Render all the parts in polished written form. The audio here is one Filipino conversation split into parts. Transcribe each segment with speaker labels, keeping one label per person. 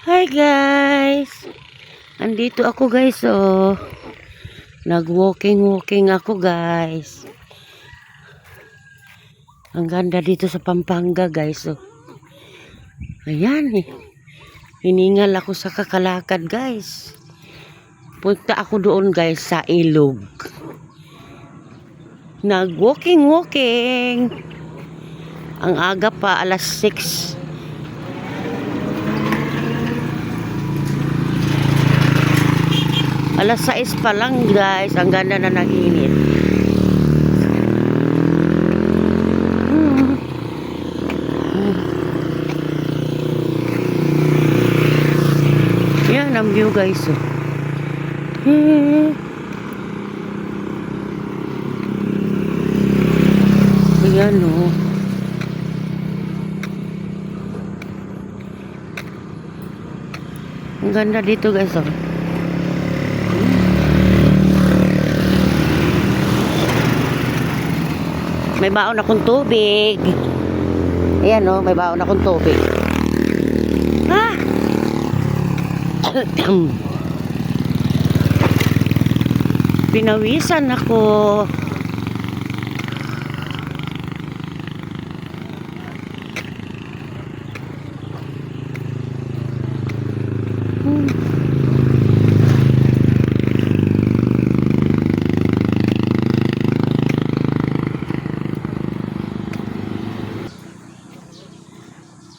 Speaker 1: Hi guys! Andito ako guys oh. Nag-walking ako guys. Ang ganda dito sa Pampanga guys oh. Ayan eh. Hiningal ako sa kakalakad guys. Punta ako doon guys sa ilog. Nag-walking. Ang aga pa, alas 6. Alas 6 pa lang guys. Ang ganda na ng init. Yan ang view guys oh. Ayan oh. Ang ganda dito guys oh. May baon akong tubig. Ayan oh, may baon akong tubig. Ah! Pinawisan ako.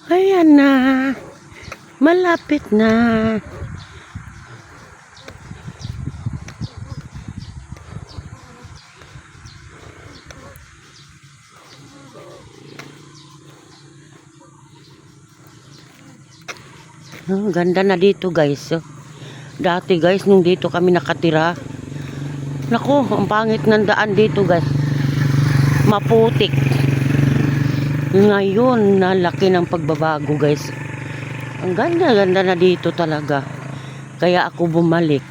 Speaker 1: Ayan na. Malapit na. Ang ganda na dito guys. Dati guys, nung dito kami nakatira. Naku, ang pangit ng daan dito guys. Maputik. Ngayon, nalaki ng pagbabago guys. Ang ganda na dito talaga. Kaya ako bumalik.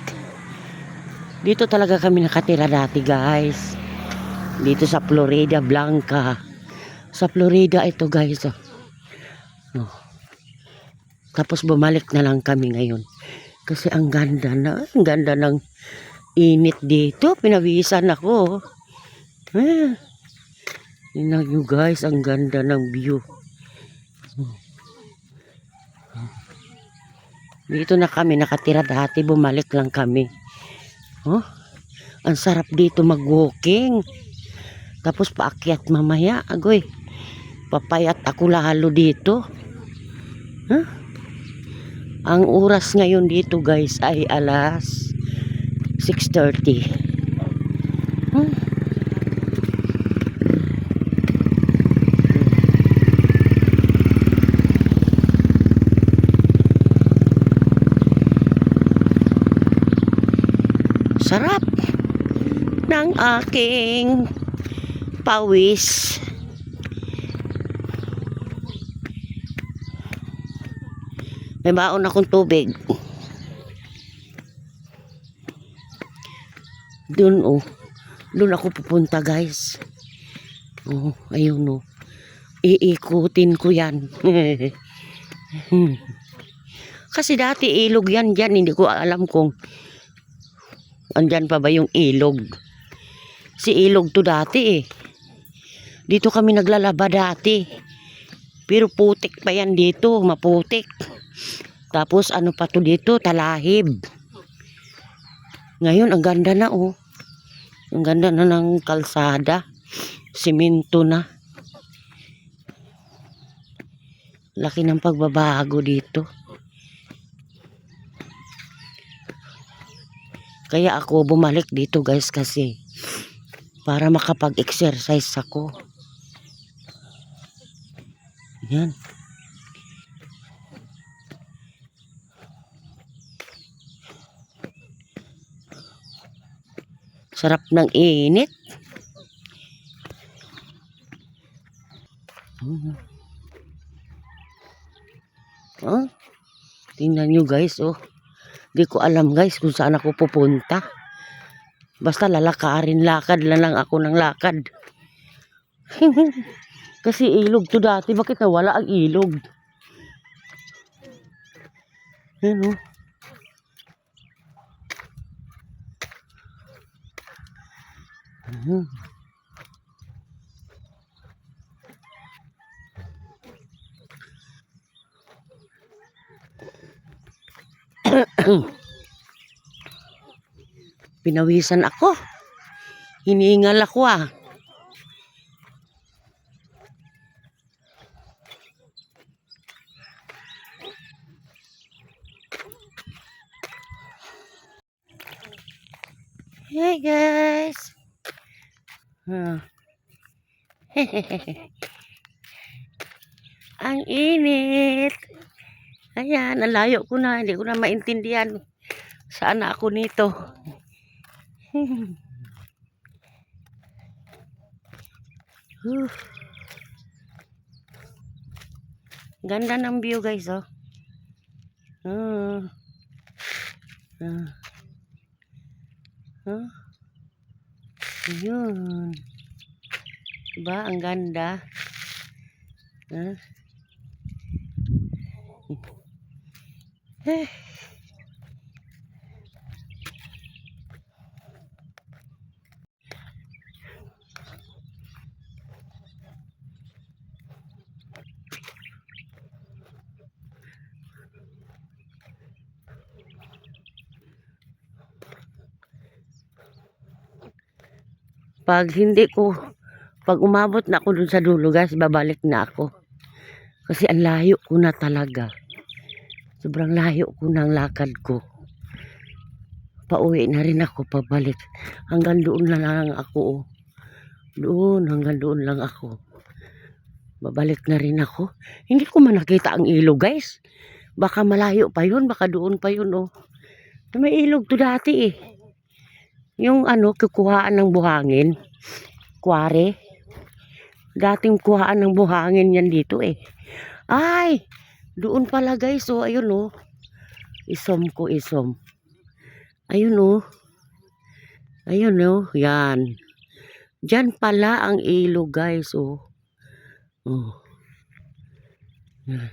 Speaker 1: Dito talaga kami nakatira dati guys. Dito sa Florida Blanca. Sa Florida ito guys. Oh. Tapos bumalik na lang kami ngayon. Kasi ang ganda ng init dito. Pinawisan ako. Tingnan nyo guys, ang ganda ng view. Dito na kami nakatira dati, bumalik lang kami. Oh, ang sarap dito mag-walking. Tapos paakyat mamaya, agoy. Papayat ako lalo dito. Ang oras ngayon dito guys ay alas 6:30. Sarap ng aking pawis. May baon akong tubig. Doon oh. Doon ako pupunta guys. Oh, ayun oh. Iikutin ko yan. Kasi dati ilog yan dyan. Hindi ko alam kung andyan pa ba yung ilog. Si ilog to dati eh. Dito kami naglalaba dati. Pero putik pa yan dito. Maputik. Tapos ano pa to dito? Talahib. Ngayon ang ganda na oh. Ang ganda na ng kalsada. Simento na. Laki ng pagbabago dito. Kaya ako bumalik dito guys kasi para makapag-exercise ako. Yan. Sarap ng init. Oh, tingnan nyo guys oh. Di ko alam guys kung saan ako pupunta. Basta lalakarin, lakad lang ako ng lakad. Kasi ilog to dati. Bakit nawala ang ilog? Ano? Ano? Pinawisan ako. Hinihingal ako ah. Hey guys. Ang init. Ayan, ang layo ko na. Hindi ko na maintindihan. Saan na ako nito? Ganda ng view guys, oh. Yun. Diba? Ang ganda. Pag umabot na ako dun sa dulo guys, babalik na ako. Kasi ang layo ko na talaga. Sobrang layo ko ng lakad ko. Pauwi na rin ako, pabalik. Hanggang doon na lang ako. Oh. Doon, hanggang doon lang ako. Babalik na rin ako. Hindi ko man nakita ang ilog guys. Baka malayo pa yun, baka doon pa yun. Oh. May ilog to dati eh. Yung kukuhaan ng buhangin. Kuwari. Dating kuhaan ng buhangin yan dito eh. Ay! Doon pala guys. Oh, ayun oh. Isom ko, isom. Ayun oh. Ayun oh. Yan. Diyan pala ang ilog guys oh. Oh. Yan.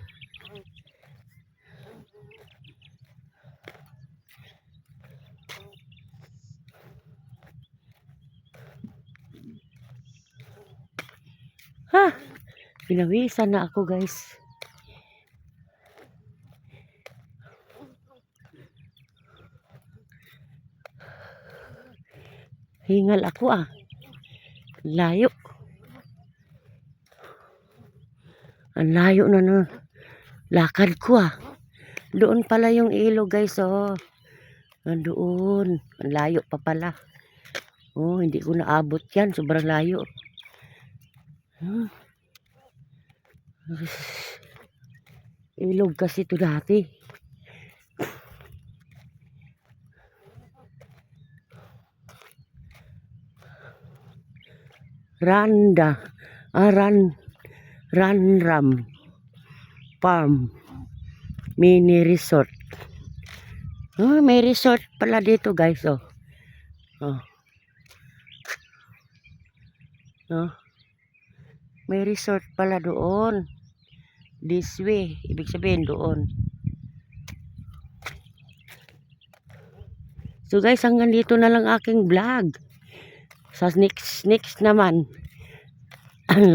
Speaker 1: Ha! Pinawisan na ako guys. Hingal ako ah. Layo. Ang layo na no. Lakad ko ah. Doon pala yung ilog guys oh. Doon. Ang layo pa pala. Oh, hindi ko naabot yan. Sobrang layo. Ilog kasi ito dati. Ranram Farm Mini Resort. Oh, may resort pala dito guys oh. Oh. Oh. May resort pala doon. This way, ibig sabihin doon. So guys, hanggang dito na lang aking vlog. Sa next naman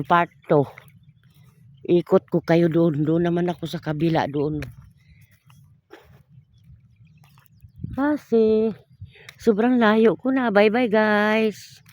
Speaker 1: part 2. Ikot ko kayo doon. Doon naman ako sa kabila doon. Kasi sobrang layo ko na. Bye bye guys.